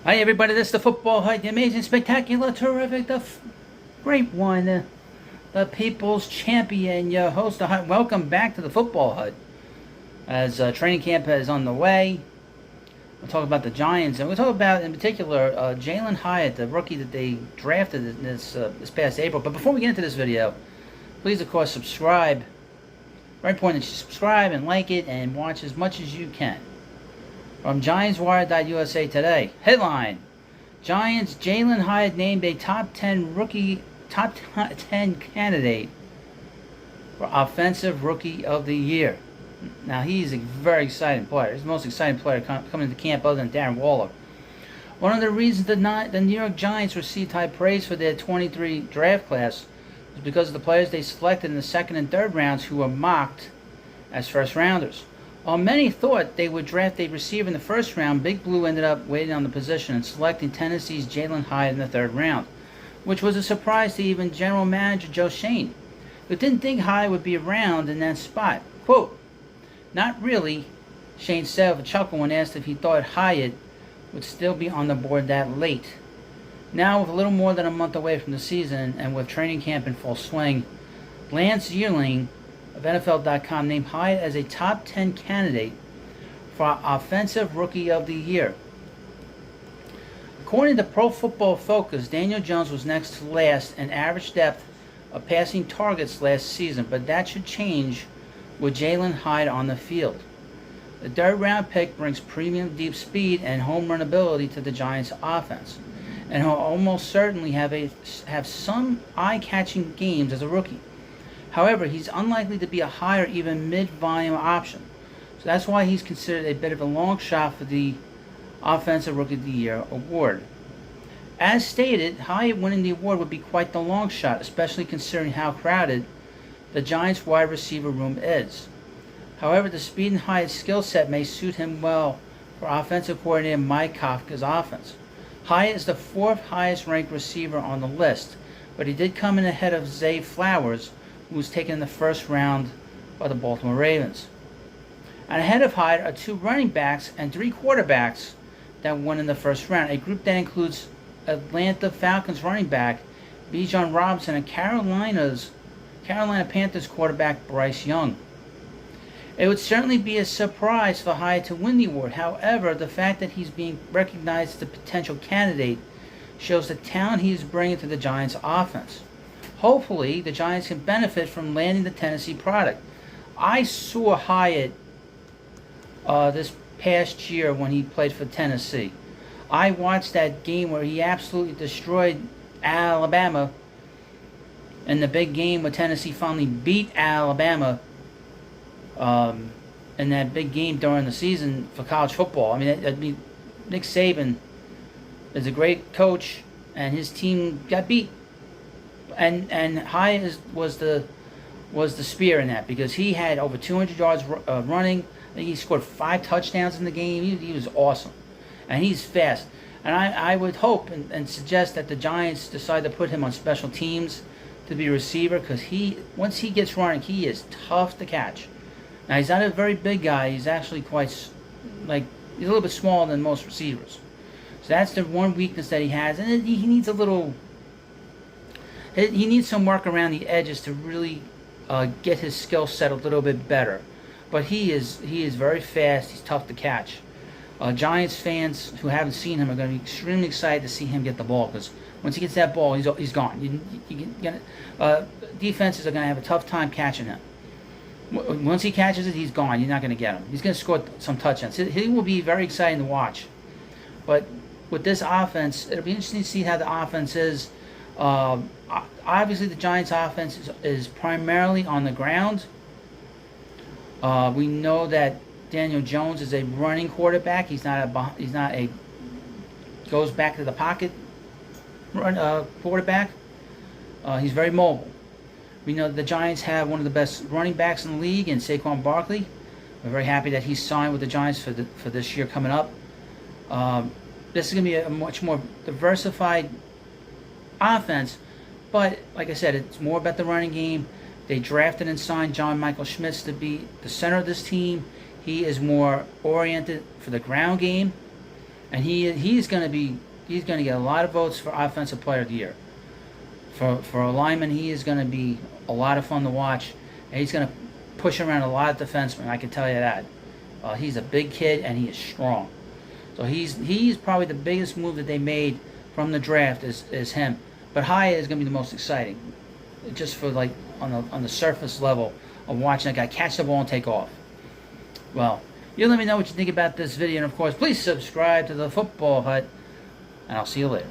Hi everybody, this is the Football Hut, the amazing, spectacular, terrific, great one, the people's champion, your host, the Hut. Welcome back to the Football Hut. As training camp is on the way, we'll talk about the Giants, and we'll talk about, in particular, Jalin Hyatt, the rookie that they drafted this past April. But before we get into this video, please, of course, subscribe. Very important that you subscribe and like it and watch as much as you can. From GiantsWire.USA today. Headline: Giants Jalin Hyatt named a top 10 candidate for Offensive Rookie of the Year. Now, he's a very exciting player. He's the most exciting player coming into camp other than Darren Waller. One of the reasons the New York Giants received high praise for their 23 draft class was because of the players they selected in the second and third rounds who were mocked as first rounders. While many thought they would draft a receiver in the first round, Big Blue ended up waiting on the position and selecting Tennessee's Jalin Hyatt in the third round, which was a surprise to even General Manager Joe Schoen, who didn't think Hyatt would be around in that spot. Quote, "Not really," Schoen said with a chuckle when asked if he thought Hyatt would still be on the board that late. Now, with a little more than a month away from the season and with training camp in full swing, Lance Yearling of NFL.com named Hyatt as a top 10 candidate for Offensive Rookie of the Year. According to Pro Football Focus, Daniel Jones was next to last in average depth of passing targets last season, but that should change with Jalin Hyatt on the field. The third-round pick brings premium deep speed and home run ability to the Giants' offense, and he'll almost certainly have some eye-catching games as a rookie. However, he's unlikely to be a high or even mid-volume option, so that's why he's considered a bit of a long shot for the Offensive Rookie of the Year award. As stated, Hyatt winning the award would be quite the long shot, especially considering how crowded the Giants' wide receiver room is. However, the speed and Hyatt's skill set may suit him well for offensive coordinator Mike Kafka's offense. Hyatt is the fourth highest ranked receiver on the list, but he did come in ahead of Zay Flowers, who was taken in the first round by the Baltimore Ravens. And ahead of Hyatt are two running backs and three quarterbacks that won in the first round, a group that includes Atlanta Falcons running back Bijan Robinson and Carolina Panthers quarterback Bryce Young. It would certainly be a surprise for Hyatt to win the award. However, the fact that he's being recognized as a potential candidate shows the talent he is bringing to the Giants' offense. Hopefully, the Giants can benefit from landing the Tennessee product. I saw Hyatt this past year when he played for Tennessee. I watched that game where he absolutely destroyed Alabama in the big game where Tennessee finally beat Alabama in that big game during the season for college football. I mean, Nick Saban is a great coach, and his team got beat. And Hyatt was the spear in that, because he had over 200 yards running. I think he scored 5 touchdowns in the game. He was awesome, and he's fast. And I would hope and suggest that the Giants decide to put him on special teams to be a receiver, because once he gets running, he is tough to catch. Now, he's not a very big guy. He's actually he's a little bit smaller than most receivers. So that's the one weakness that he has, and he needs a little. He needs some work around the edges to really get his skill set a little bit better. But he is very fast. He's tough to catch. Giants fans who haven't seen him are going to be extremely excited to see him get the ball, because once he gets that ball, he's gone. Defenses are going to have a tough time catching him. Once he catches it, he's gone. You're not going to get him. He's going to score some touchdowns. He will be very exciting to watch. But with this offense, it'll be interesting to see how the offense is. Obviously, the Giants' offense is primarily on the ground. We know that Daniel Jones is a running quarterback. He's not a goes back to the pocket quarterback. He's very mobile. We know the Giants have one of the best running backs in the league in Saquon Barkley. We're very happy that he's signed with the Giants for this year coming up. This is going to be a much more diversified offense, but like I said, it's more about the running game. They drafted and signed John Michael Schmitz to be the center of this team. He is more oriented for the ground game. and he's going to get a lot of votes for Offensive Player of the Year. For a lineman, he is going to be a lot of fun to watch, and he's going to push around a lot of defensemen. I can tell you that. He's a big kid and he is strong. So he's probably the biggest move that they made from the draft is him. But Hyatt is going to be the most exciting, just for like on the surface level of watching that guy catch the ball and take off. Well, you let me know what you think about this video, and of course, please subscribe to the Football Hut, and I'll see you later.